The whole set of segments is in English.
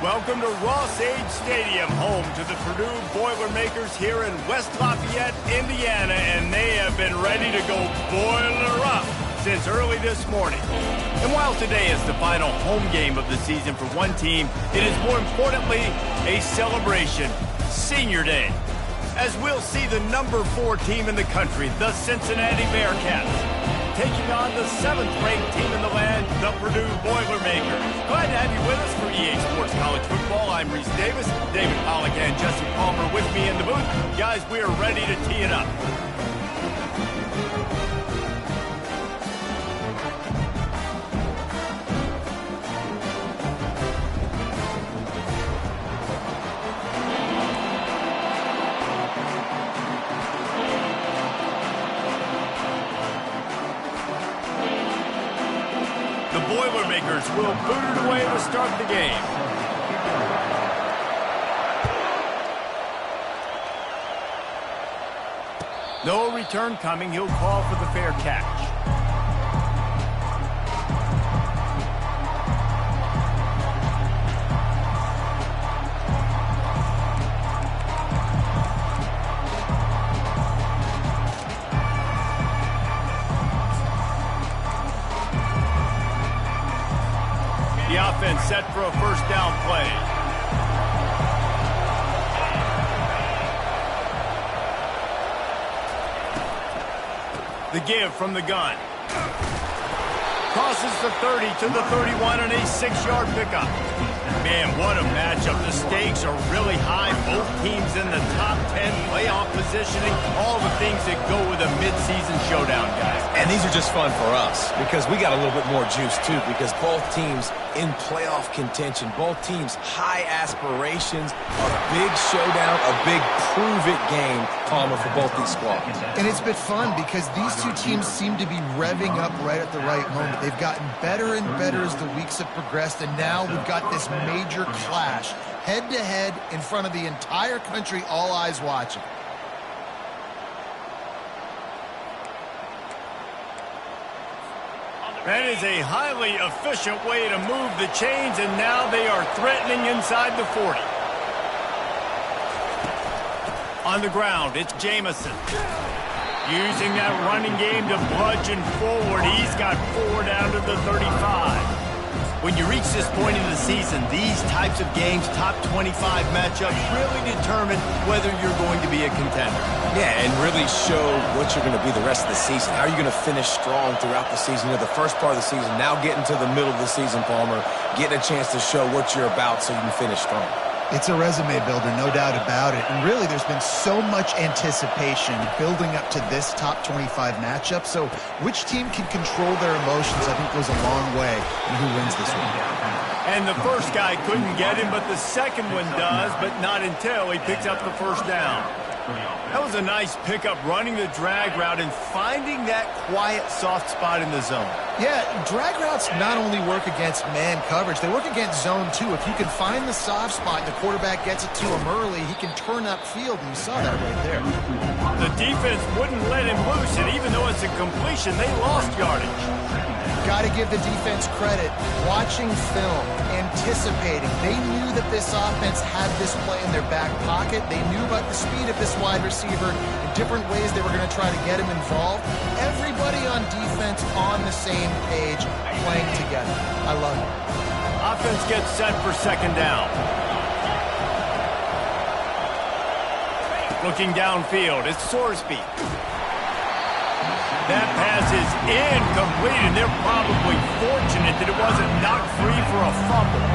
Welcome to Ross-Age Stadium, home to the Purdue Boilermakers here in West Lafayette, Indiana, and they have been ready to go boiler up since early this morning. And while today is the final home game of the season for one team, it is more importantly a celebration, Senior Day, as we'll see the number 4 team in the country, the Cincinnati Bearcats, taking on the 7th-ranked team in the land, the Purdue Boilermakers. Glad to have you with us for EA Sports College Football. I'm Reese Davis, David Pollack and Jesse Palmer with me in the booth. Guys, we are ready to tee it up. Boilermakers will boot it away to start the game. No return coming. He'll call for the fair catch. The offense set for a first down play. The give from the gun. Crosses the 30 to the 31 on a 6-yard pickup. Man, what a matchup. The stakes are really high. Both teams in the top 10 playoff positioning. All the things that go with a midseason showdown, guys. And these are just fun for us because we got a little bit more juice, too, because both teams in playoff contention, both teams high aspirations, a big showdown, a big prove-it game, Palmer, for both these squads. And it's been fun because these two teams seem to be revving up right at the right moment. They've gotten better and better as the weeks have progressed, and now we've got this major clash, head-to-head in front of the entire country, all eyes watching. That is a highly efficient way to move the chains, and now they are threatening inside the 40. On the ground, it's Jamison. Using that running game to bludgeon forward. He's got 4 down to the 35. When you reach this point in the season, these types of games, top 25 matchups, really determine whether you're going to be a contender. Yeah, and really show what you're going to be the rest of the season. How are you going to finish strong throughout the season? You know, the first part of the season, now getting to the middle of the season, Palmer, getting a chance to show what you're about so you can finish strong. It's a resume builder, no doubt about it. And really, there's been so much anticipation building up to this top 25 matchup. So which team can control their emotions, I think, goes a long way in who wins this one. And the first guy couldn't get him, but the second one does, but not until he picks up the first down. That was a nice pickup, running the drag route and finding that quiet, soft spot in the zone. Yeah, drag routes not only work against man coverage, they work against zone too. If you can find the soft spot, the quarterback gets it to him early, he can turn upfield, and you saw that right there. The defense wouldn't let him loose, and even though it's a completion, they lost yardage. Got to give the defense credit. Watching film, anticipating. They knew that this offense had this play in their back pocket. They knew about the speed of this wide receiver in different ways they were going to try to get him involved. Everybody on defense on the same page, playing together. I love it. Offense gets set for second down. Looking downfield, it's Sorsby. That pass is incomplete, and they're probably fortunate that it wasn't knocked free for a fumble.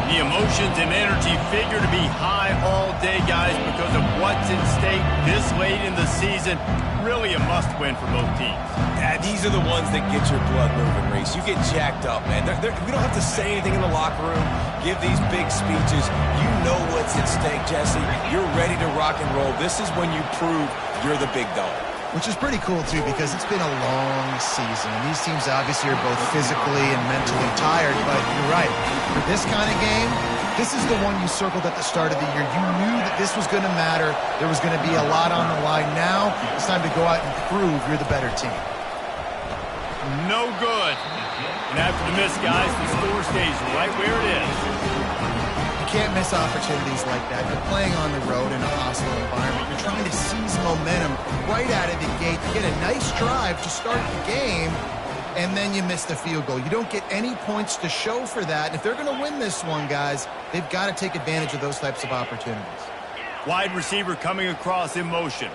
The emotions and energy figure to be high all day, guys, because of what's at stake this late in the season. Really a must-win for both teams. Yeah, these are the ones that get your blood moving, Reese. You get jacked up, man. We don't have to say anything in the locker room, give these big speeches. You know what's at stake, Jesse. You're ready to rock and roll. This is when you prove you're the big dog. Which is pretty cool, too, because it's been a long season. And these teams obviously are both physically and mentally tired, but you're right. For this kind of game, this is the one you circled at the start of the year. You knew that this was going to matter. There was going to be a lot on the line. Now it's time to go out and prove you're the better team. No good. And after the miss, guys, the score stays right where it is. You can't miss opportunities like that. You're playing on the road in a hostile environment. You're trying to seize momentum right out of the gate to get a nice drive to start the game, and then you miss the field goal. You don't get any points to show for that. And if they're going to win this one, guys, they've got to take advantage of those types of opportunities. Wide receiver coming across in motion.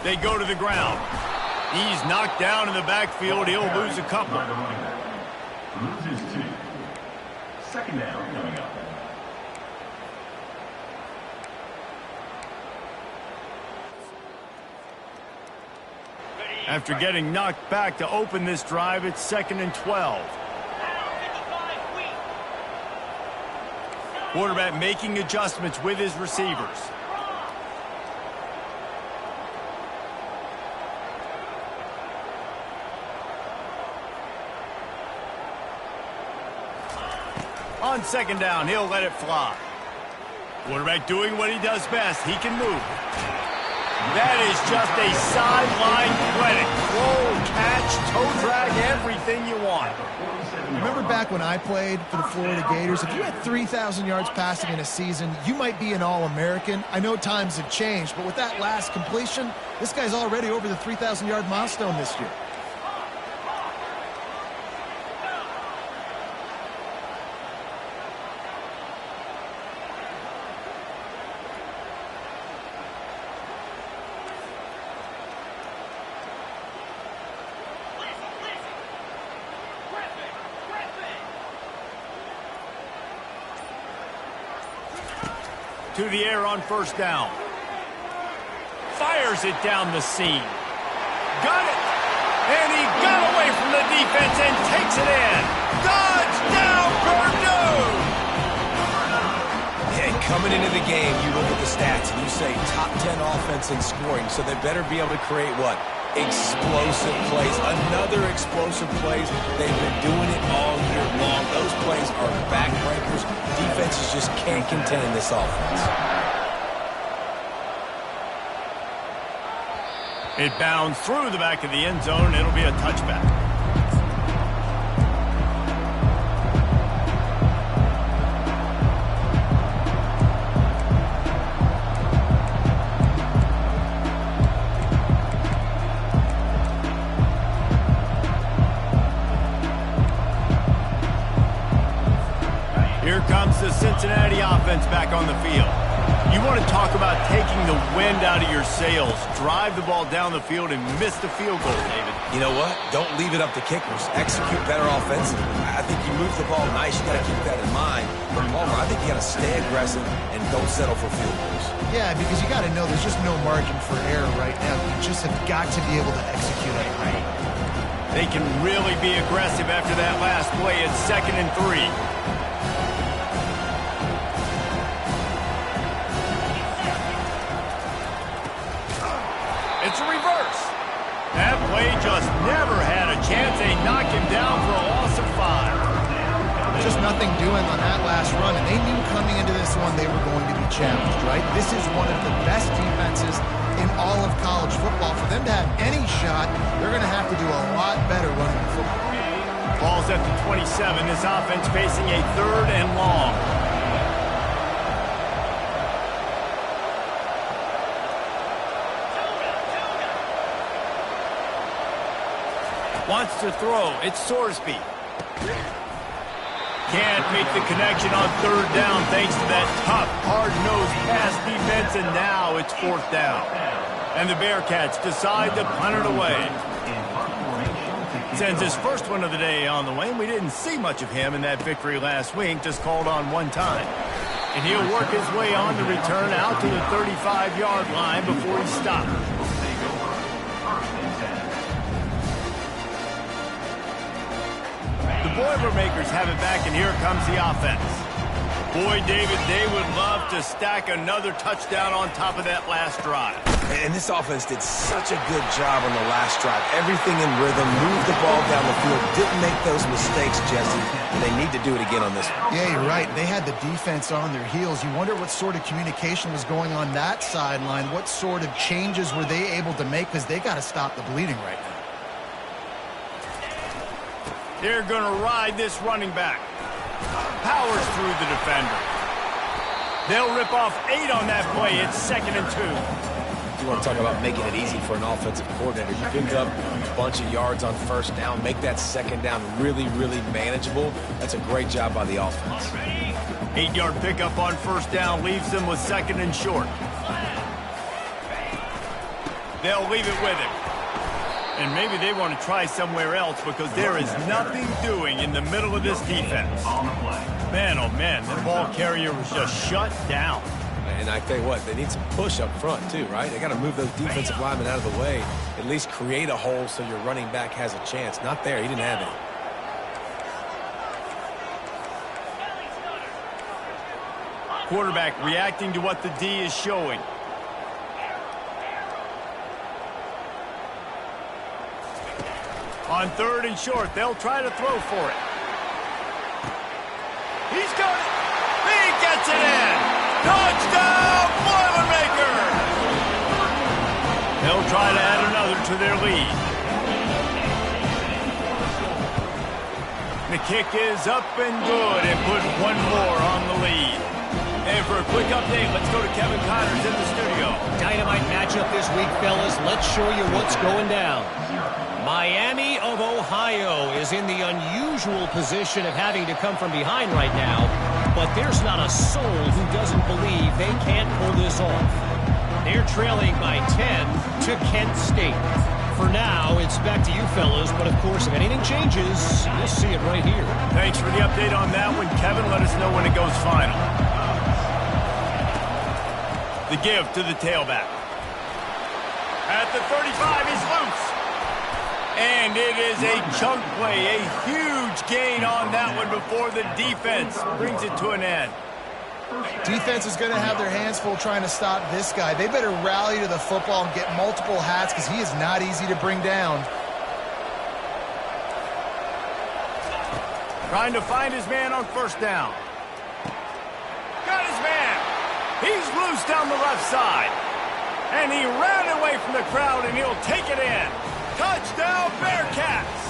They go to the ground. He's knocked down in the backfield. He'll lose a couple. Loses 2. Second down coming up. After getting knocked back to open this drive, it's 2nd and 12. Quarterback making adjustments with his receivers. On 2nd down, he'll let it fly. Quarterback doing what he does best. He can move. That is just a sideline clinic. Throw, catch, toe drag, everything you want. Remember back when I played for the Florida Gators? If you had 3,000 yards passing in a season, you might be an All-American. I know times have changed, but with that last completion, this guy's already over the 3,000-yard milestone this year. To the air on 1st down. Fires it down the seam. Got it! And he got away from the defense and takes it in. Touchdown, Purdue! And coming into the game, you look at the stats and you say top 10 offense in scoring, so they better be able to create what? Explosive plays. Another explosive plays. They've been doing it all year long. Those plays are backbreakers. Defenses just can't contend this offense. It bounds through the back of the end zone. It'll be a touchback. Here comes the Cincinnati offense back on the field. You want to talk about taking the wind out of your sails. Drive the ball down the field and miss the field goal, David. You know what? Don't leave it up to kickers. Execute better offensively. I think you move the ball nice. You got to keep that in mind. But Palmer, I think you got to stay aggressive and don't settle for field goals. Yeah, because you got to know there's just no margin for error right now. You just have got to be able to execute it right. They can really be aggressive after that last play. It's 2nd and 3. It's a reverse. That play just never had a chance. They knock him down for a loss of 5. Just nothing doing on that last run, and they knew coming into this one they were going to be challenged, right? This is one of the best defenses in all of college football. For them to have any shot, they're going to have to do a lot better running the football. Ball's at the 27. This offense facing a 3rd and long. Wants to throw. It's Sorsby. Can't make the connection on 3rd down thanks to that tough, hard-nosed pass defense, and now it's 4th down. And the Bearcats decide to punt it away. Sends his first one of the day on the way, and we didn't see much of him in that victory last week, just called on one time. And he'll work his way on the return out to the 35-yard line before he stops. The Boilermakers have it back, and here comes the offense. Boy, David, they would love to stack another touchdown on top of that last drive. And this offense did such a good job on the last drive. Everything in rhythm, moved the ball down the field, didn't make those mistakes, Jesse. And they need to do it again on this one. Yeah, you're right. They had the defense on their heels. You wonder what sort of communication was going on that sideline. What sort of changes were they able to make? Because they got to stop the bleeding right now. They're going to ride this running back. Powers through the defender. They'll rip off 8 on that play. It's 2nd and 2. You want to talk about making it easy for an offensive coordinator. You pick up a bunch of yards on 1st down, make that 2nd down really, really manageable. That's a great job by the offense. 8-yard pickup on 1st down leaves them with 2nd and short. They'll leave it with him. And maybe they want to try somewhere else because there is nothing doing in the middle of this defense. Man, oh man, the ball carrier was just shut down. And I tell you what, they need some push up front too, right? They got to move those defensive linemen out of the way, at least create a hole so your running back has a chance. Not there, he didn't have it. Quarterback reacting to what the D is showing. On 3rd and short, they'll try to throw for it. He's got it. He gets it in. Touchdown, Boilermaker! They'll try to add another to their lead. The kick is up and good and put 1 more on the lead. And for a quick update, let's go to Kevin Connors in the studio. Dynamite matchup this week, fellas. Let's show you what's going down. Miami of Ohio is in the unusual position of having to come from behind right now, but there's not a soul who doesn't believe they can't pull this off. They're trailing by 10 to Kent State. For now, it's back to you fellas, but of course, if anything changes, you'll see it right here. Thanks for the update on that one, Kevin. Let us know when it goes final. The give to the tailback. At the 35, he's loose. And it is a chunk play, a huge gain on that one before the defense brings it to an end. Defense is going to have their hands full trying to stop this guy. They better rally to the football and get multiple hats because he is not easy to bring down. Trying to find his man on 1st down. Got his man. He's loose down the left side. And he ran away from the crowd, and he'll take it in. Touchdown, Bearcats!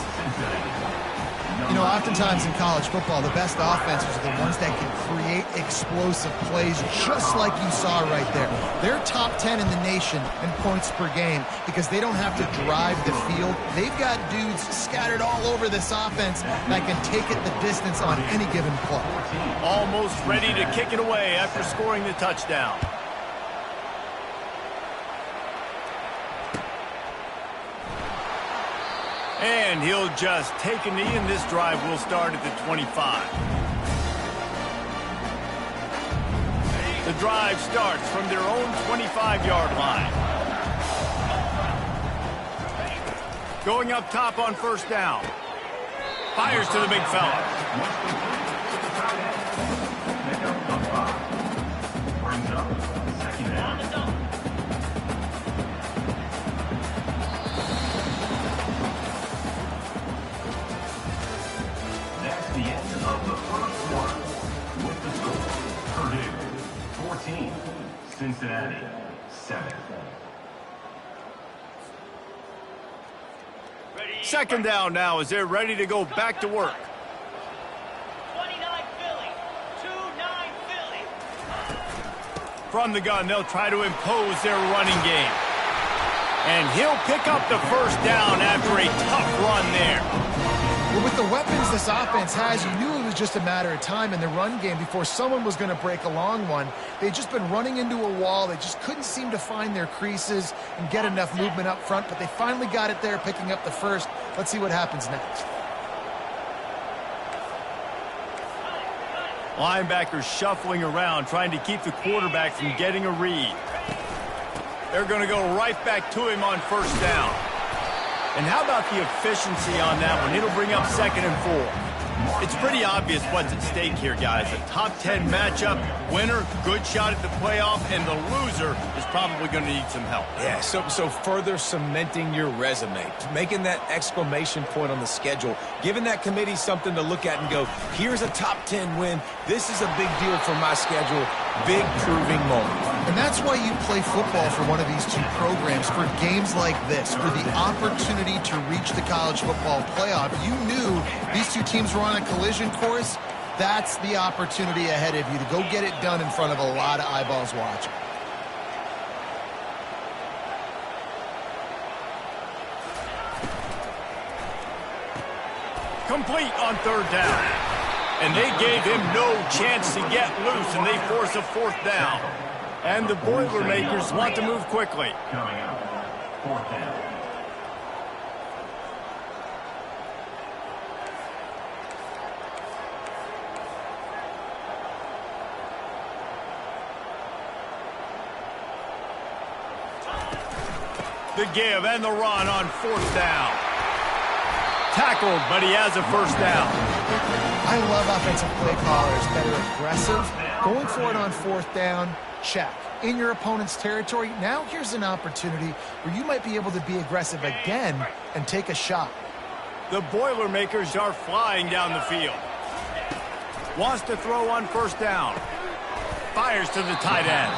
You know, oftentimes in college football, the best offenses are the ones that can create explosive plays, just like you saw right there. They're top 10 in the nation in points per game because they don't have to drive the field. They've got dudes scattered all over this offense that can take it the distance on any given play. Almost ready to kick it away after scoring the touchdown. And he'll just take a knee, and this drive will start at the 25. The drive starts from their own 25-yard line. Going up top on 1st down. Fires to the big fella. Brings up 2nd down. The end of the 1st quarter with the score. Purdue 14, Cincinnati 7. 2nd down now as they're ready to go back to work. 29 Philly, 2-9 Philly. From the gun, they'll try to impose their running game. And he'll pick up the 1st down after a tough run there. Well, with the weapons this offense has, you knew it was just a matter of time in the run game before someone was going to break a long one. They'd just been running into a wall. They just couldn't seem to find their creases and get enough movement up front, but they finally got it there, picking up the 1st. Let's see what happens next. Linebackers shuffling around, trying to keep the quarterback from getting a read. They're going to go right back to him on 1st down. And how about the efficiency on that one? It'll bring up 2nd and 4. It's pretty obvious what's at stake here, guys. A top 10 matchup, winner, good shot at the playoff, and the loser is probably going to need some help. Yeah, so further cementing your resume, making that exclamation point on the schedule, giving that committee something to look at and go, here's a top 10 win. This is a big deal for my schedule. big proving moment. And that's why you play football for one of these two programs, for games like this, for the opportunity to reach the college football playoff. You knew these two teams were on a collision course. That's the opportunity ahead of you to go get it done in front of a lot of eyeballs watching. Complete on third down. And they gave him no chance to get loose, and they force a fourth down. And the Boilermakers want to move quickly. Coming up, fourth down. The give and the run on fourth down. Tackled, but he has a first down. I love offensive play callers that are aggressive. Going for it on fourth down, check. In your opponent's territory, now here's an opportunity where you might be able to be aggressive again and take a shot. The Boilermakers are flying down the field. Wants to throw on first down. Fires to the tight end.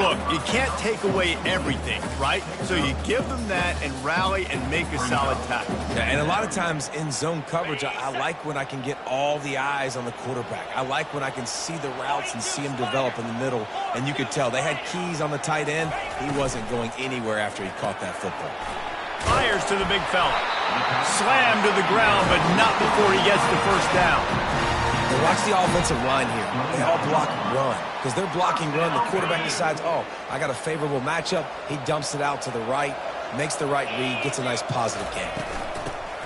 Look, you can't take away everything, right? So you give them that and rally and make a solid tackle. Yeah, and a lot of times in zone coverage, I like when I can get all the eyes on the quarterback. I like when I can see the routes and see him develop in the middle. And you could tell they had keys on the tight end. He wasn't going anywhere after he caught that football. Fires to the big fella. Slammed to the ground, but not before he gets the first down. Now watch the offensive line here. They all block run. Because they're blocking run, the quarterback decides, oh, I got a favorable matchup. He dumps it out to the right, makes the right read, gets a nice positive gain.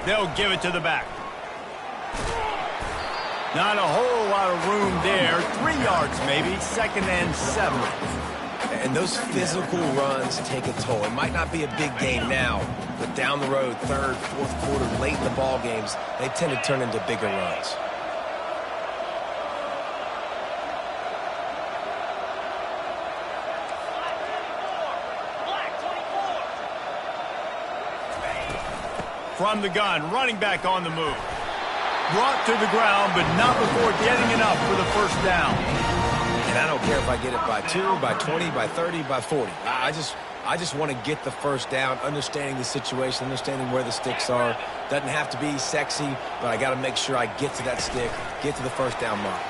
They'll give it to the back. Not a whole lot of room there. 3 yards maybe, 2nd and 7. And those physical runs take a toll. It might not be a big game now, but down the road, 3rd, 4th quarter, late in the ball games, they tend to turn into bigger runs. From the gun, running back on the move. Brought to the ground, but not before getting enough for the first down. And I don't care if I get it by 2, by 20, by 30, by 40. I just want to get the first down, understanding the situation, understanding where the sticks are. Doesn't have to be sexy, but I got to make sure I get to that stick, get to the first down mark.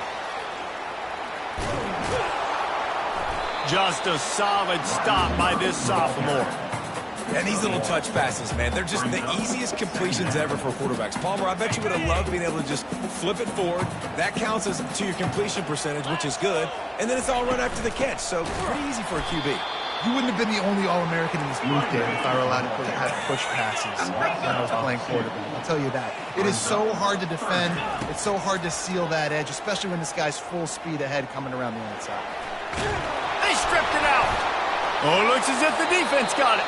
Just a solid stop by this sophomore. And these little touch passes, man, they're just the easiest completions ever for quarterbacks. Palmer, I bet you would have loved being able to just flip it forward. That counts as to your completion percentage, which is good. And then it's all run after the catch, so pretty easy for a QB. You wouldn't have been the only All-American in this booth, Dave, if I were allowed to have push passes when I was playing quarterback. I'll tell you that. It is so hard to defend. It's so hard to seal that edge, especially when this guy's full speed ahead coming around the outside. They stripped it out. Oh, it looks as if the defense got it.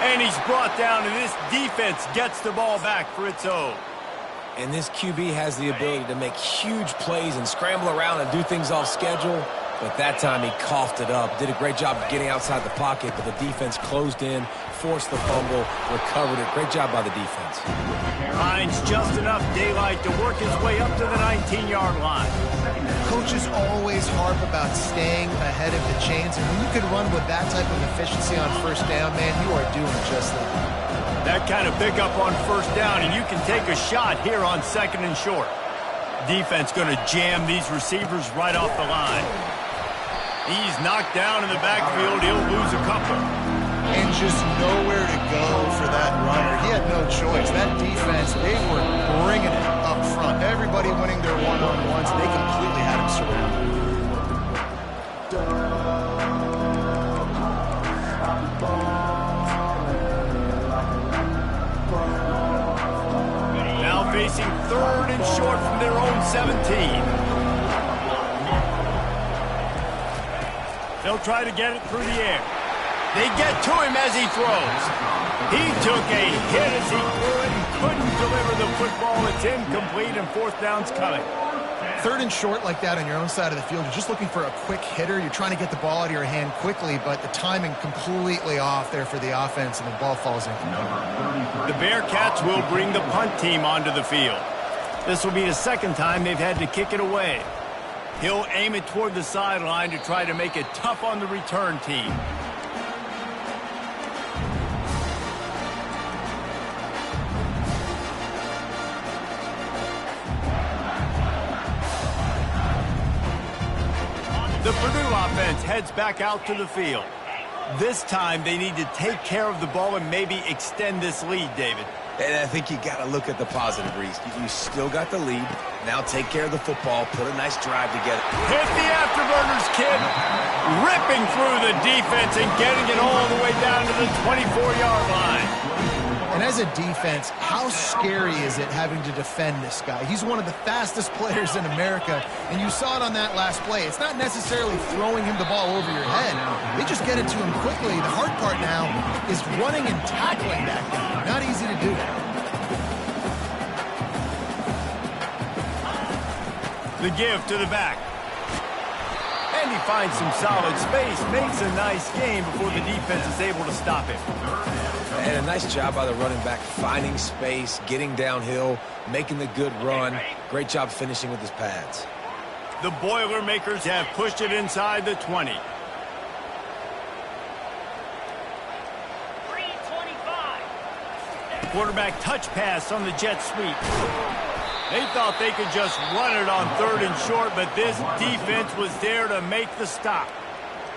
And he's brought down, and this defense gets the ball back for its own. And this QB has the ability to make huge plays and scramble around and do things off schedule. But that time he coughed it up. Did a great job of getting outside the pocket, but the defense closed in, forced the fumble, recovered it. Great job by the defense. Finds just enough daylight to work his way up to the 19-yard line. Coaches always harp about staying ahead of the chains, and when you can run with that type of efficiency on first down, man, you are doing just that. That kind of pickup on first down, and you can take a shot here on 2nd and short. Defense going to jam these receivers right off the line. He's knocked down in the backfield. He'll lose a couple. And just nowhere to go for that runner. He had no choice. That defense, they were bringing it up front. Everybody winning their one-on-ones. They completely had him surrounded. Now facing 3rd and short from their own 17. They'll try to get it through the air. They get to him as he throws. He took a hit as he threw it and couldn't deliver the football. It's incomplete, and 4th down's coming. 3rd and short like that on your own side of the field, you're just looking for a quick hitter. You're trying to get the ball out of your hand quickly, but the timing completely off there for the offense, and the ball falls in. The Bearcats will bring the punt team onto the field. This will be the 2nd time they've had to kick it away. He'll aim it toward the sideline to try to make it tough on the return team. The Purdue offense heads back out to the field. This time they need to take care of the ball and maybe extend this lead, David. And I think you got to look at the positive, Reese. You still got the lead. Now take care of the football. Put a nice drive together. Hit the afterburners, kid. Ripping through the defense and getting it all the way down to the 24-yard line. And as a defense, how scary is it having to defend this guy? He's one of the fastest players in America, and you saw it on that last play. It's not necessarily throwing him the ball over your head. They just get it to him quickly. The hard part now is running and tackling that guy. Not easy to do. The give to the back. And he finds some solid space, makes a nice game before the defense is able to stop him. And a nice job by the running back, finding space, getting downhill, making the good run. Great job finishing with his pads. The Boilermakers have pushed it inside the 20. 3:25. Quarterback touch pass on the jet sweep. They thought they could just run it on 3rd and short, but this defense was there to make the stop.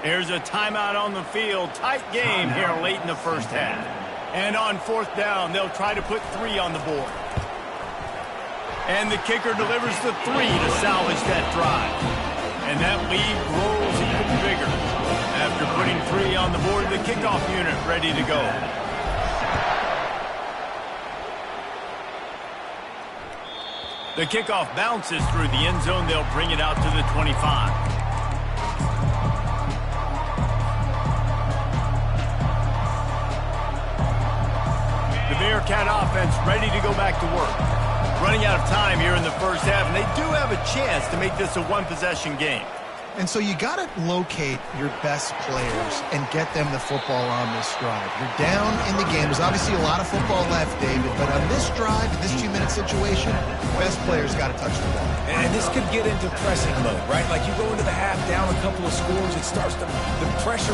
There's a timeout on the field. Tight game here late in the first half. And on 4th down, they'll try to put 3 on the board. And the kicker delivers the 3 to salvage that drive. And that lead grows even bigger. After putting 3 on the board, the kickoff unit ready to go. The kickoff bounces through the end zone. They'll bring it out to the 25. The Bearcat offense ready to go back to work. Running out of time here in the first half, and they do have a chance to make this a one-possession game. And so you got to locate your best players and get them the football on this drive. You're down in the game. There's obviously a lot of football left, David, but on this drive, in this 2-minute situation, best players got to touch the ball. And this could get into pressing mode, right? Like you go into the half down a couple of scores, it starts to, the pressure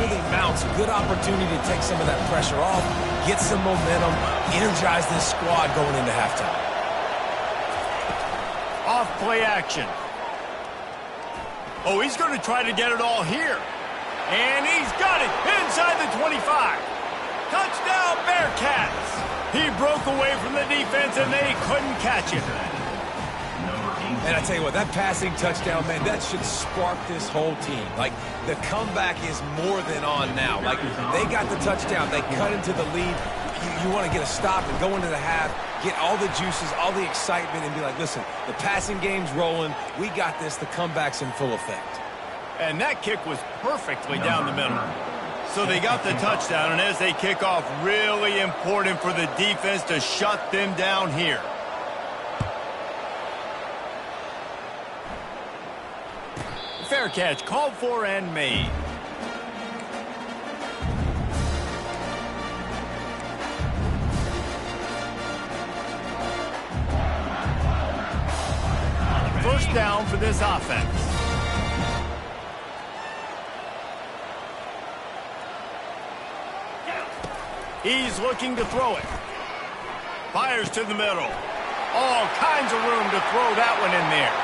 really mounts. Good opportunity to take some of that pressure off, get some momentum, energize this squad going into halftime. Off play action. Oh, he's going to try to get it all here. And he's got it inside the 25. Touchdown, Bearcats. He broke away from the defense, and they couldn't catch it. And I tell you what, that passing touchdown, man, that should spark this whole team. Like, the comeback is more than on now. Like, they got the touchdown. They cut into the lead. You want to get a stop and go into the half, get all the juices, all the excitement, and be like, listen, the passing game's rolling. We got this. The comeback's in full effect. And that kick was perfectly down the middle. So they got the touchdown, and as they kick off, really important for the defense to shut them down here. Fair catch called for and made. First down for this offense. He's looking to throw it. Fires to the middle. All kinds of room to throw that one in there.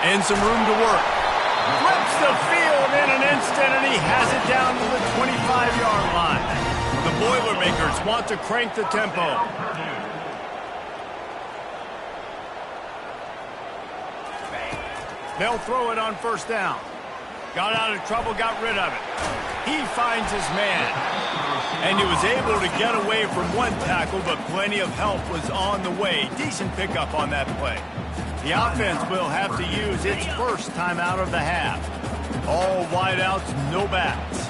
And some room to work. Flips the field in an instant, and he has it down to the 25-yard line. The Boilermakers want to crank the tempo. They'll throw it on first down. Got out of trouble, got rid of it. He finds his man. And he was able to get away from one tackle, but plenty of help was on the way. Decent pickup on that play. The offense will have to use its first timeout of the half. All wideouts, no backs.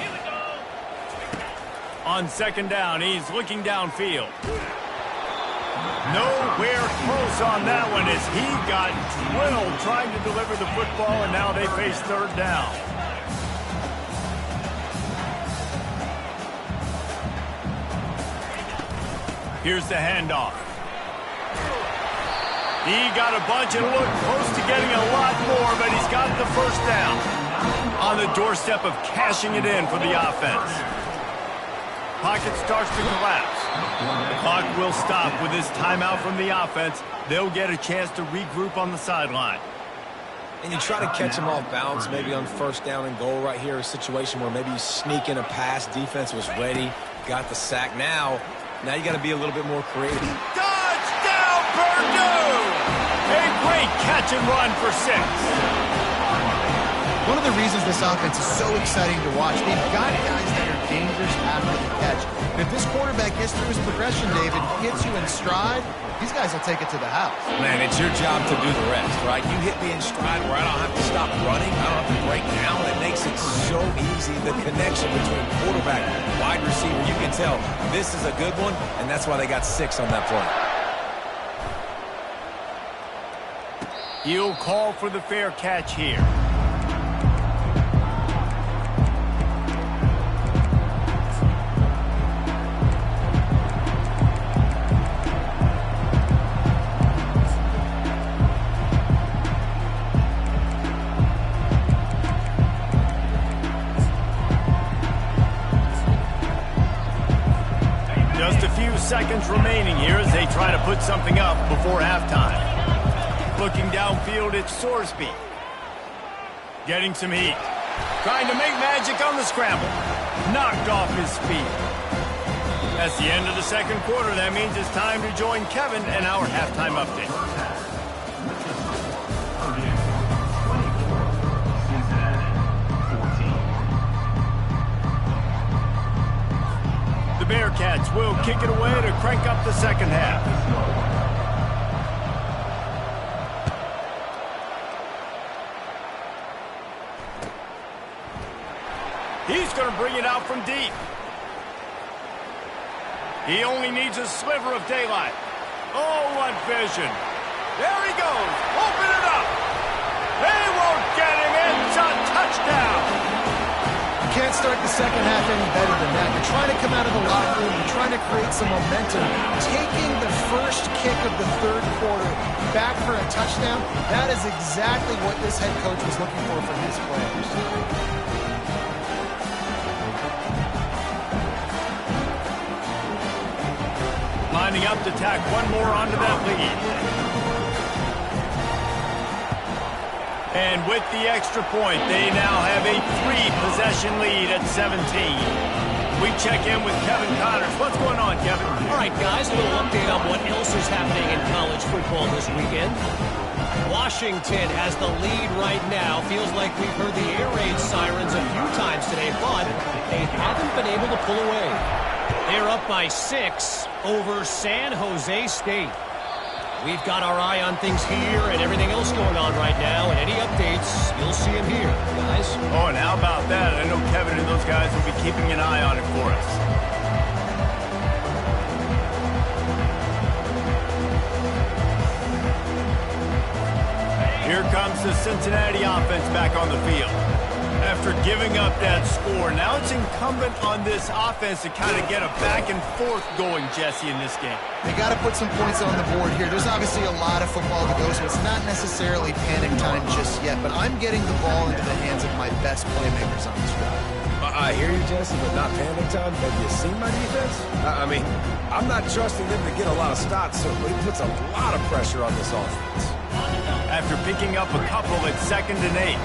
On second down, he's looking downfield. Nowhere close on that one as he got drilled trying to deliver the football, and now they face third down. Here's the handoff. He got a bunch and looked close to getting a lot more, but he's got the first down. On the doorstep of cashing it in for the offense. Pocket starts to collapse. The clock will stop with this timeout from the offense. They'll get a chance to regroup on the sideline. And you try to catch him off balance, maybe on first down and goal right here, a situation where maybe you sneak in a pass. Defense was ready, got the sack. Now you got to be a little bit more creative. Touchdown, Purdue! A great catch and run for 6. One of the reasons this offense is so exciting to watch, they've got guys that are dangerous after the catch. And if this quarterback gets through his progression, David, hits you in stride, these guys will take it to the house. Man, it's your job to do the rest, right? You hit me in stride where I don't have to stop running, I don't have to break down. It makes it so easy, the connection between quarterback and wide receiver. You can tell this is a good one, and that's why they got 6 on that play. He'll call for the fair catch here. Just a few seconds remaining here as they try to put something up before halftime. Looking downfield, it's Sorsby. Getting some heat. Trying to make magic on the scramble. Knocked off his feet. That's the end of the second quarter. That means it's time to join Kevin and our halftime update. The Bearcats will kick it away to crank up the second half. He's going to bring it out from deep. He only needs a sliver of daylight. Oh, what vision. There he goes. Open it up. They won't get him. It's a touchdown. You can't start the second half any better than that. You're trying to come out of the locker room. You're trying to create some momentum. Taking the first kick of the third quarter back for a touchdown, that is exactly what this head coach was looking for from his players. Lining up to tack one more onto that lead. And with the extra point, they now have a 3-possession lead at 17. We check in with Kevin Connors. What's going on, Kevin? All right, guys, a little update on what else is happening in college football this weekend. Washington has the lead right now. Feels like we've heard the air raid sirens a few times today, but they haven't been able to pull away. They're up by 6 over San Jose State. We've got our eye on things here and everything else going on right now, and any updates, you'll see them here, guys. Oh, and how about that? I know Kevin and those guys will be keeping an eye on it for us. Here comes the Cincinnati offense back on the field. After giving up that score, now it's incumbent on this offense to kind of get a back and forth going, Jesse, in this game. They got to put some points on the board here. There's obviously a lot of football to go, so it's not necessarily panic time just yet, but I'm getting the ball into the hands of my best playmakers on this drive. I hear you, Jesse, but not panic time. Have you seen my defense? I mean, I'm not trusting them to get a lot of stops, so it puts a lot of pressure on this offense. After picking up a couple at 2nd and 8.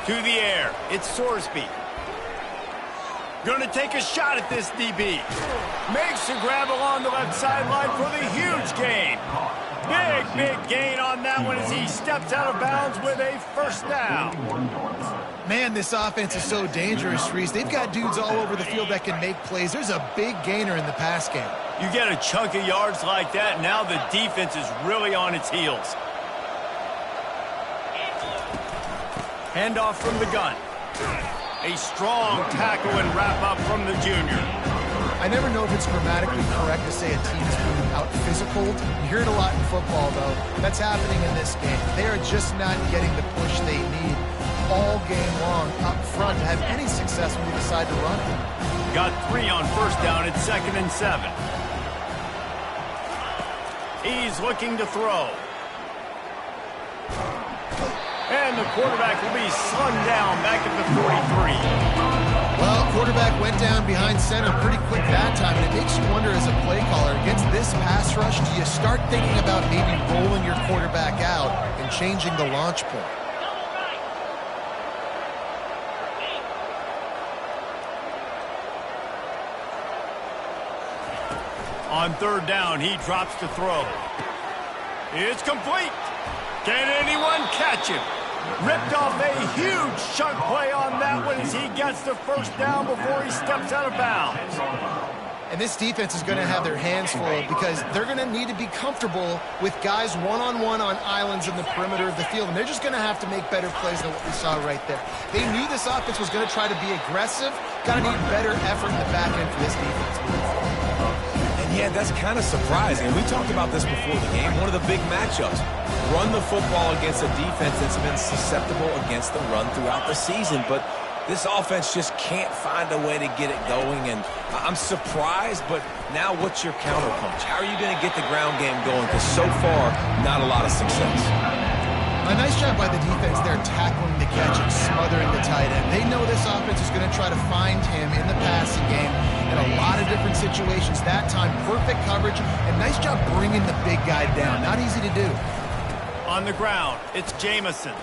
To the air, it's Sorsby. Going to take a shot at this DB. Makes a grab along the left sideline for the huge gain. Big gain on that one as he steps out of bounds with a first down. Man, this offense is so dangerous, Reese. They've got dudes all over the field that can make plays. There's a big gainer in the pass game. You get a chunk of yards like that, now the defense is really on its heels. Handoff from the gun. A strong tackle and wrap-up from the junior. I never know if it's grammatically correct to say a team is being out-physicaled. You hear it a lot in football, though. That's happening in this game. They are just not getting the push they need all game long up front to have any success when they decide to run it. Got 3 on first down at 2nd and 7. He's looking to throw. And the quarterback will be slung down back at the 43. Well, quarterback went down behind center pretty quick that time, and it makes you wonder as a play caller, against this pass rush, do you start thinking about maybe rolling your quarterback out and changing the launch point? On third down, he drops to throw. It's complete. Can anyone catch him? Ripped off a huge chunk play on that one as he gets the first down before he steps out of bounds. And this defense is going to have their hands full because they're going to need to be comfortable with guys one-on-one on islands in the perimeter of the field. And they're just going to have to make better plays than what we saw right there. They knew this offense was going to try to be aggressive. Got to need better effort in the back end for this defense. Yeah, that's kind of surprising. And we talked about this before the game. One of the big matchups. Run the football against a defense that's been susceptible against the run throughout the season. But this offense just can't find a way to get it going. And I'm surprised, but now what's your counterpunch? How are you going to get the ground game going? Because so far, not a lot of success. A nice job by the defense there tackling the catch and smothering the tight end. They know this offense is going to try to find him in the passing game in a lot of different situations. That time, perfect coverage, and nice job bringing the big guy down. Not easy to do. On the ground, it's Jamison.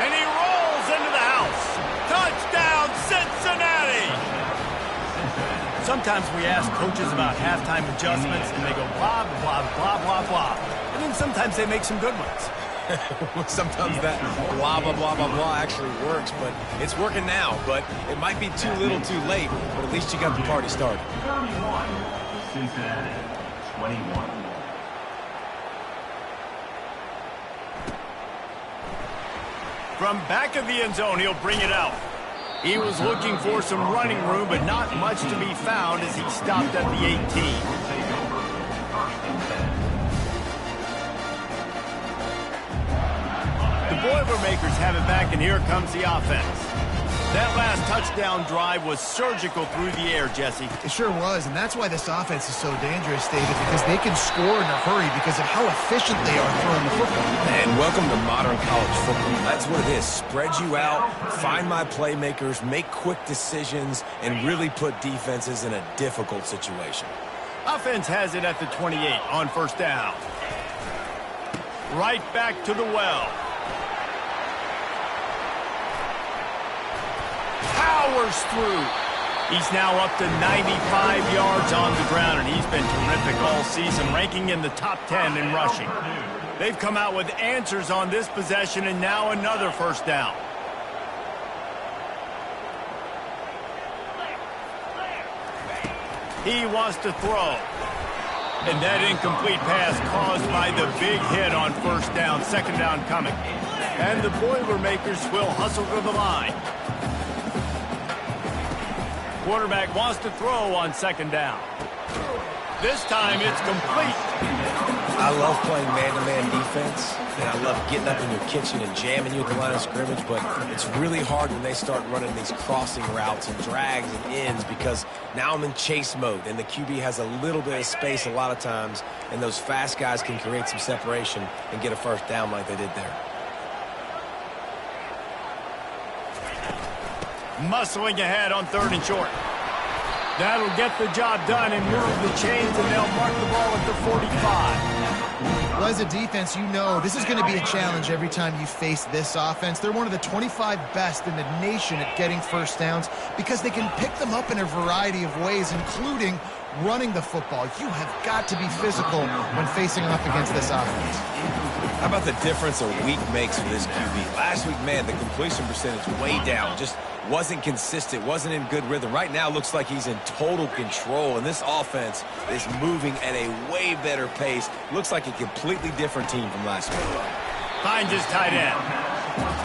And he rolls into the house. Touchdown, Cincinnati! Sometimes we ask coaches about halftime adjustments, and they go blah, blah, blah, blah, blah. And then sometimes they make some good ones. Sometimes that blah, blah, blah, blah, blah actually works, but it's working now. But it might be too little too late, but at least you got the party started. 31, Cincinnati, 21. From back of the end zone, he'll bring it out. He was looking for some running room, but not much to be found as he stopped at the 18. The Boilermakers have it back, and here comes the offense. That last touchdown drive was surgical through the air, Jesse. It sure was, and that's why this offense is so dangerous, David, because they can score in a hurry because of how efficient they are throwing the football. And welcome to modern college football. That's what it is. Spread you out, find my playmakers, make quick decisions, and really put defenses in a difficult situation. Offense has it at the 28 on first down. Right back to the well. Powers through. He's now up to 95 yards on the ground, and he's been terrific all season, ranking in the top 10 in rushing. They've come out with answers on this possession, and now another first down. He wants to throw. And that incomplete pass caused by the big hit on first down, second down coming. And the Boilermakers will hustle to the line. Quarterback wants to throw on second down. This time it's complete. I love playing man-to-man defense, and I love getting up in your kitchen and jamming you at the line of scrimmage, but it's really hard when they start running these crossing routes and drags and ends because now I'm in chase mode, and the QB has a little bit of space a lot of times, and those fast guys can create some separation and get a first down like they did there. Muscling ahead on third and short. That'll get the job done and move the chains, and they'll mark the ball at the 45. Well, as a defense, you know this is going to be a challenge every time you face this offense. They're one of the 25 best in the nation at getting first downs because they can pick them up in a variety of ways, including running the football. You have got to be physical when facing off against this offense. How about the difference a week makes for this QB? Last week, man, the completion percentage way down. Just wasn't consistent, wasn't in good rhythm. Right now, looks like he's in total control, and this offense is moving at a way better pace. Looks like a completely different team from last week. Finds his tight end.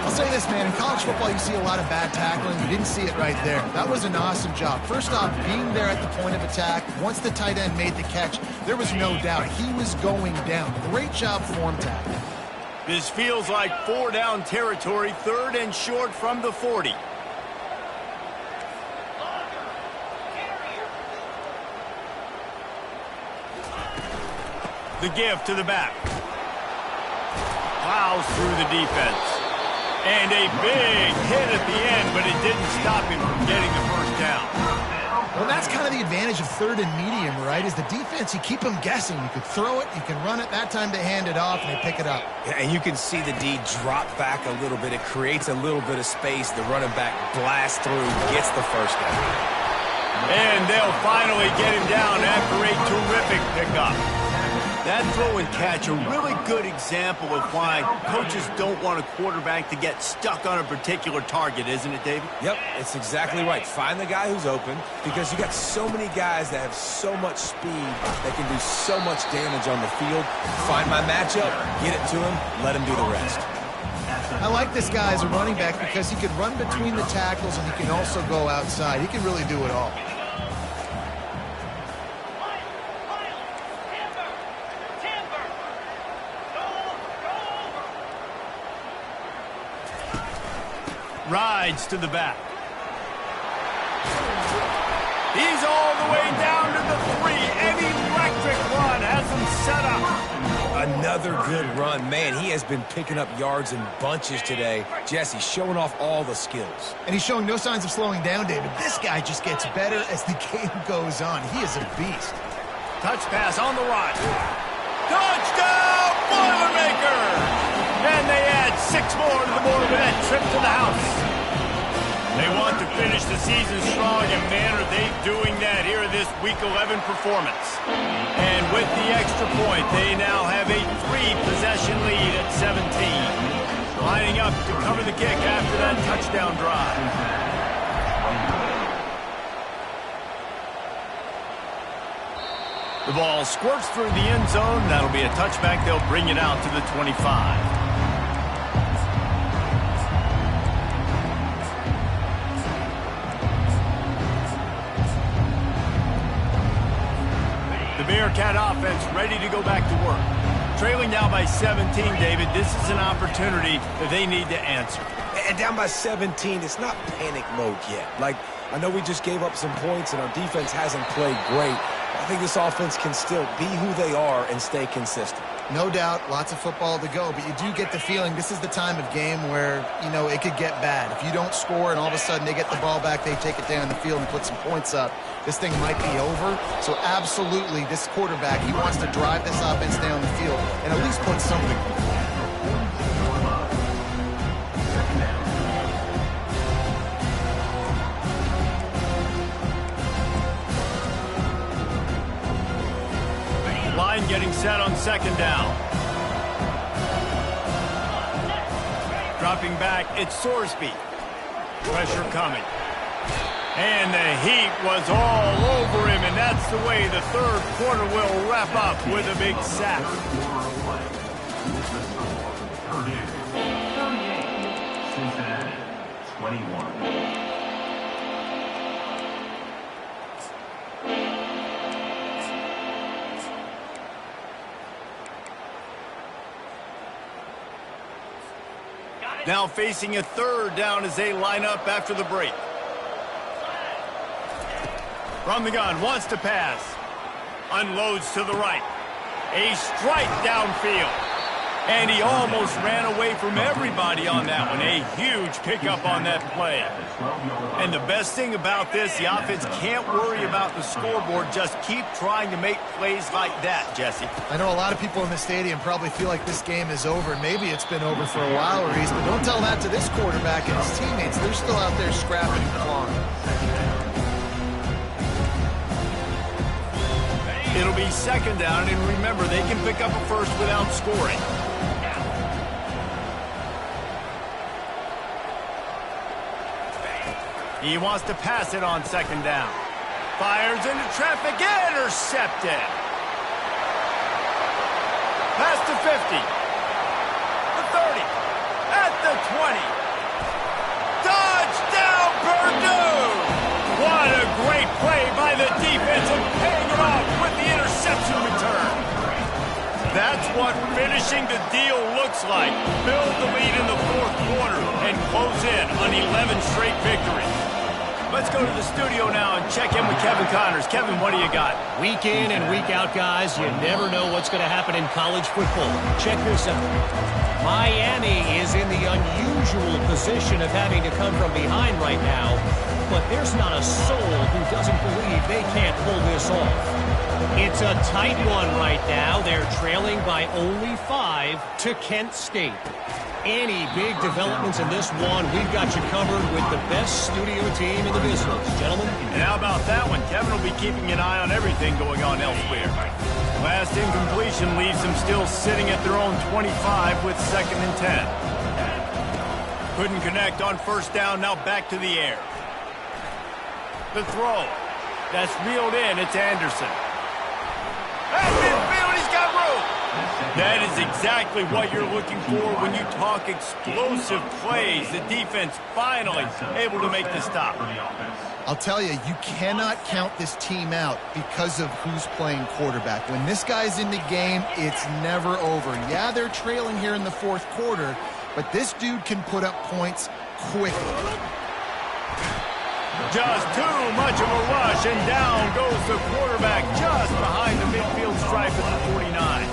I'll say this, man, in college football, you see a lot of bad tackling. You didn't see it right there. That was an awesome job. First off, being there at the point of attack, once the tight end made the catch, there was no doubt he was going down. Great job form tackling. This feels like 4-down territory, third and short from the 40. The give to the back. Plows through the defense. And a big hit at the end, but it didn't stop him from getting the first down. Well, that's kind of the advantage of third and medium, right? Is the defense, you keep them guessing. You could throw it, you can run it. That time they hand it off, and they pick it up. Yeah, and you can see the D drop back a little bit. It creates a little bit of space. The running back blasts through, gets the first down. And they'll finally get him down after a terrific pickup. That throw and catch, a really good example of why coaches don't want a quarterback to get stuck on a particular target, isn't it, David? Yep, it's exactly right. Find the guy who's open, because you got so many guys that have so much speed that can do so much damage on the field. Find my matchup, get it to him, let him do the rest. I like this guy as a running back because he can run between the tackles and he can also go outside. He can really do it all. Rides to the back. He's all the way down to the 3. An electric run has him set up. Another good run. Man, he has been picking up yards in bunches today. Jesse showing off all the skills. And he's showing no signs of slowing down, David. This guy just gets better as the game goes on. He is a beast. Touch pass on the run. Touchdown, Boilermakers! And they add 6 more to the board with that trip to the house. They want to finish the season strong, and man, are they doing that here in this Week 11 performance. And with the extra point, they now have a 3-possession lead at 17. Lining up to cover the kick after that touchdown drive. The ball squirts through the end zone. That'll be a touchback. They'll bring it out to the 25. The Bearcat offense ready to go back to work. Trailing now by 17, David. This is an opportunity that they need to answer. And down by 17, it's not panic mode yet. Like, I know we just gave up some points and our defense hasn't played great. I think this offense can still be who they are and stay consistent. No doubt, lots of football to go, but you do get the feeling this is the time of game where, you know, it could get bad. If you don't score and all of a sudden they get the ball back, they take it down the field and put some points up, this thing might be over. So absolutely, this quarterback, he wants to drive this offense down the field and at least put something. Line getting set on second down. Dropping back, it's Sorsby. Pressure coming. And the heat was all over him, and that's the way the third quarter will wrap up with a big sack. Purdue 38, Cincinnati 21. Now facing a third down as they line up after the break. From the gun, wants to pass. Unloads to the right. A strike downfield. And he almost ran away from everybody on that one. A huge pickup on that play. And the best thing about this, the offense can't worry about the scoreboard. Just keep trying to make plays like that, Jesse. I know a lot of people in the stadium probably feel like this game is over. Maybe it's been over for a while, Reese, but don't tell that to this quarterback and his teammates. They're still out there scrapping and clawing. It'll be second down, and remember, they can pick up a first without scoring. He wants to pass it on second down. Fires into traffic, intercepted. Pass to 50. The 30. At the 20. Touchdown, Purdue! What a great play by the defense and paying it off with the interception return. That's what finishing the deal looks like. Build the lead in the fourth quarter and close in on 11 straight victories. Let's go to the studio now and check in with Kevin Connors. Kevin, what do you got? Week in and week out, guys, you never know what's going to happen in college football. Check this out. Miami is in the unusual position of having to come from behind right now, but there's not a soul who doesn't believe they can't pull this off. It's a tight one right now. They're trailing by only 5 to Kent State. Any big developments in this one, we've got you covered with the best studio team in the business. Gentlemen. And how about that one? Kevin will be keeping an eye on everything going on elsewhere. Last incompletion leaves them still sitting at their own 25 with 2nd and 10. Couldn't connect on first down. Now back to the air. The throw. That's reeled in. It's Anderson. At midfield, he's got room. That is exactly what you're looking for when you talk explosive plays. The defense finally able to make the stop. I'll tell you, you cannot count this team out because of who's playing quarterback. When this guy's in the game, it's never over. Yeah, they're trailing here in the 4th quarter, but this dude can put up points quickly. Just too much of a rush, and down goes the quarterback just behind the midfield stripe at the 49.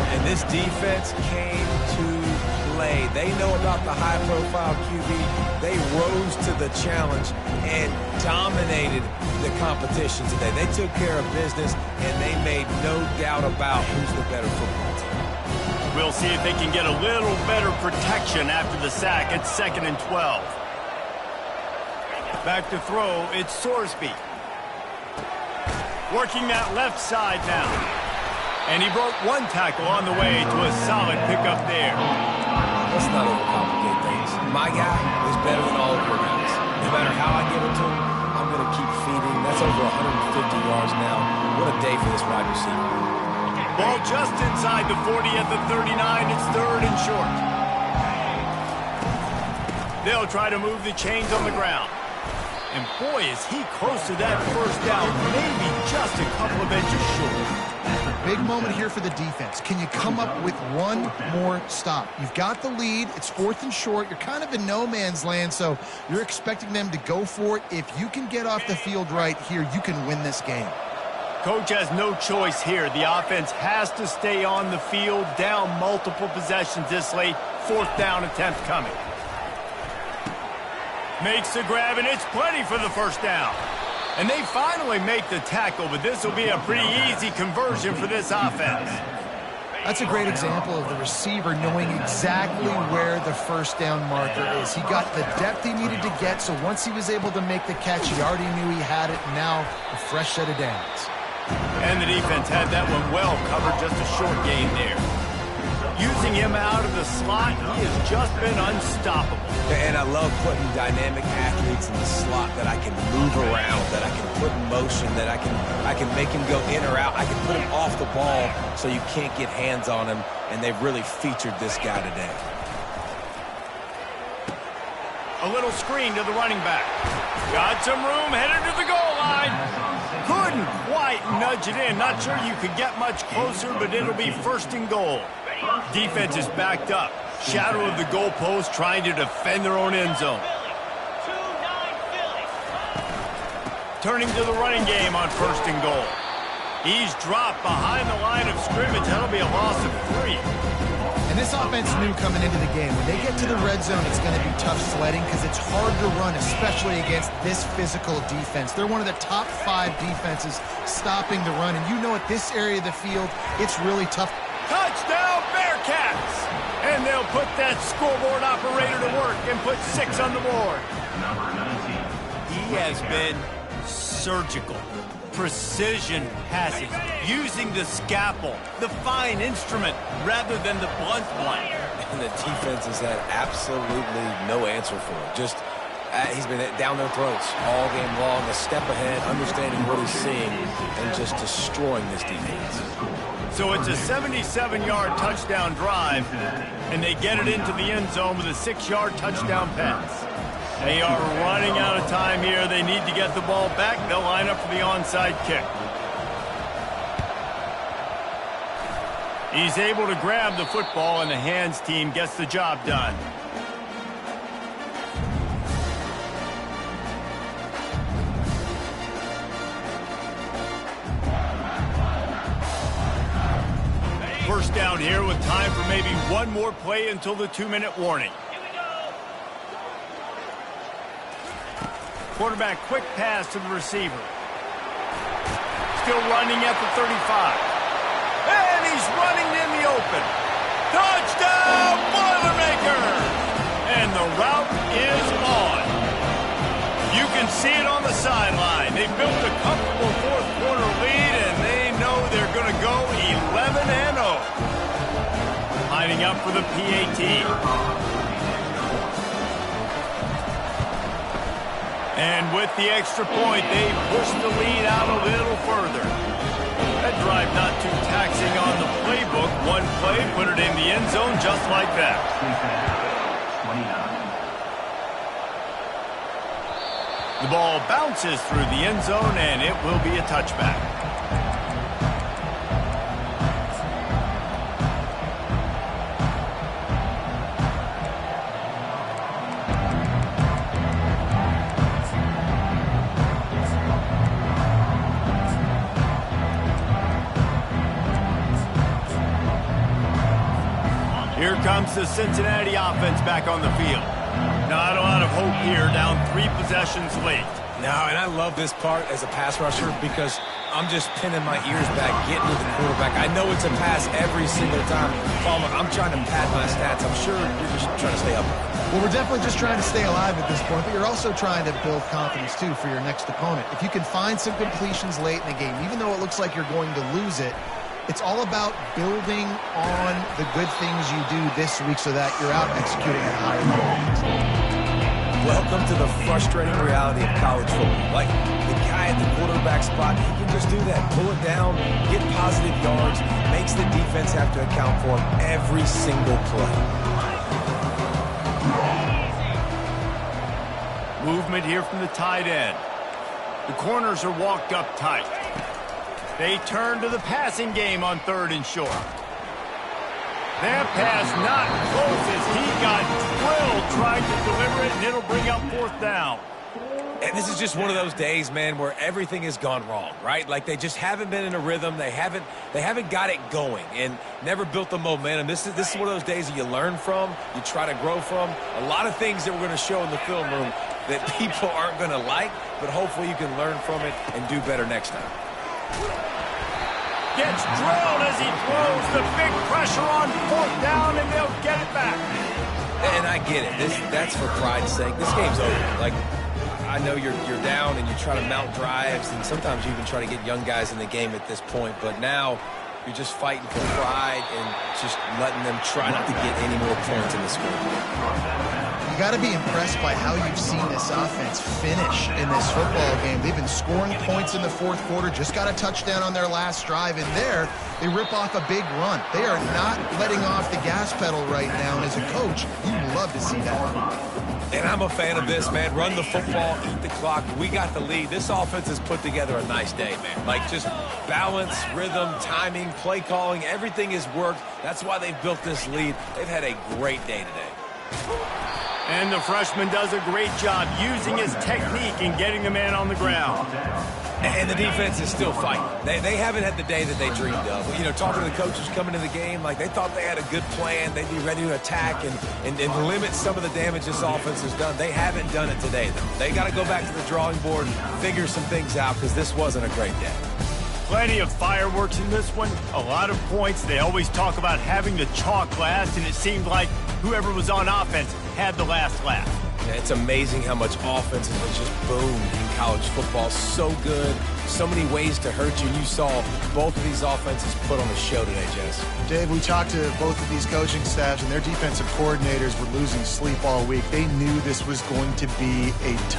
And this defense came to play. They know about the high-profile QB. They rose to the challenge and dominated the competition today. They took care of business, and they made no doubt about who's the better football team. We'll see if they can get a little better protection after the sack at 2nd and 12. Back to throw, it's Sorsby. Working that left side now. And he broke one tackle on the way to a solid pickup there. Let's not overcomplicate things. My guy is better than all of your guys. No matter how I give it to him, I'm going to keep feeding. That's over 150 yards now. What a day for this wide receiver. Ball just inside the 40 at the 39. It's 3rd and short. They'll try to move the chains on the ground. And boy, is he close to that first down, maybe just a couple of inches short. Big moment here for the defense. Can you come up with one more stop? You've got the lead. It's 4th and short. You're kind of in no man's land, so you're expecting them to go for it. If you can get off the field right here, you can win this game. Coach has no choice here. The offense has to stay on the field, down multiple possessions this late. 4th down attempt coming. Makes the grab, and it's plenty for the first down. And they finally make the tackle, but this will be a pretty easy conversion for this offense. That's a great example of the receiver knowing exactly where the first down marker is. He got the depth he needed to get, so once he was able to make the catch, he already knew he had it. Now, a fresh set of downs. And the defense had that one well covered, just a short gain there. Using him out of the slot, he has just been unstoppable. And I love putting dynamic athletes in the slot that I can move around, that I can put in motion, that I can make him go in or out. I can put him off the ball so you can't get hands on him, and they've really featured this guy today. A little screen to the running back. Got some room, headed to the goal line. Couldn't quite nudge it in. Not sure you could get much closer, but it'll be 1st and goal. Defense is backed up. Shadow of the goalpost, trying to defend their own end zone. Turning to the running game on 1st and goal. He's dropped behind the line of scrimmage. That'll be a loss of 3. And this offense knew coming into the game, when they get to the red zone, it's going to be tough sledding because it's hard to run, especially against this physical defense. They're one of the top 5 defenses stopping the run. And you know at this area of the field, it's really tough. Touchdown, Bearcats! And they'll put that scoreboard operator to work and put 6 on the board. He has been surgical. Precision passes, using the scalpel, the fine instrument, rather than the blunt one. And the defense has had absolutely no answer for it. Just, he's been down their throats all game long, a step ahead, understanding what he's seeing, and just destroying this defense. So it's a 77-yard touchdown drive, and they get it into the end zone with a 6-yard touchdown pass. They are running out of time here. They need to get the ball back. They'll line up for the onside kick. He's able to grab the football, and the hands team gets the job done. first down here with time for maybe one more play until the 2-minute warning. Here we go. Quarterback quick pass to the receiver. Still running at the 35. And he's running in the open. Touchdown, Boilermaker! And the route is on. You can see it on the sideline. They built a comfortable fourth-quarter lead, and they know they're going to go 11-0. Lining up for the PAT. And with the extra point, they push the lead out a little further. That drive not too taxing on the playbook. One play, put it in the end zone just like that. The ball bounces through the end zone, and it will be a touchback. Here comes the Cincinnati offense back on the field. Not a lot of hope here, down 3 possessions late. No, and I love this part as a pass rusher because I'm just pinning my ears back, getting to the quarterback. I know it's a pass every single time. I'm trying to pad my stats. I'm sure you're just trying to stay up. Well, we're definitely just trying to stay alive at this point, but you're also trying to build confidence, too, for your next opponent. If you can find some completions late in the game, even though it looks like you're going to lose it, it's all about building on the good things you do this week so that you're out executing at a higher level. Welcome to the frustrating reality of college football. Like, the guy at the quarterback spot, he can just do that. Pull it down, get positive yards, makes the defense have to account for him every single play. Movement here from the tight end. The corners are walked up tight. They turn to the passing game on 3rd and short. That pass not close as he got drilled trying to deliver it, and it'll bring up 4th down. And this is just one of those days, man, where everything has gone wrong, right? Like they just haven't been in a rhythm. They haven't got it going and never built the momentum. This is one of those days that you learn from, you try to grow from. A lot of things that we're going to show in the film room that people aren't going to like, but hopefully you can learn from it and do better next time. Gets drilled as he throws the big pressure on 4th down, and they'll get it back. And I get it. That's for pride's sake. This game's over. Like, I know you're down and you try to mount drives, and sometimes you even try to get young guys in the game at this point. But now you're just fighting for pride and just letting them try not to get any more points in the score. You got to be impressed by how you've seen this offense finish in this football game. They've been scoring points in the 4th quarter, just got a touchdown on their last drive, and there they rip off a big run. They are not letting off the gas pedal right now, and as a coach, you love to see that. And I'm a fan of this, man. Run the football, eat the clock. We got the lead. This offense has put together a nice day, man. Like, just balance, rhythm, timing, play calling, everything has worked. That's why they've built this lead. They've had a great day today. And the freshman does a great job using his technique and getting the man on the ground. And the defense is still fighting. They haven't had the day that they dreamed of. You know, talking to the coaches coming to the game, like they thought they had a good plan. They'd be ready to attack and limit some of the damage this offense has done. They haven't done it today, though. They got to go back to the drawing board and figure some things out because this wasn't a great day. Plenty of fireworks in this one. A lot of points. They always talk about having the chalk last, and it seemed like whoever was on offense had the last laugh. Yeah, it's amazing how much offense has just boomed in college football. So good. So many ways to hurt you. You saw both of these offenses put on a show today, Jess. Dave, we talked to both of these coaching staffs, and their defensive coordinators were losing sleep all week. They knew this was going to be a tough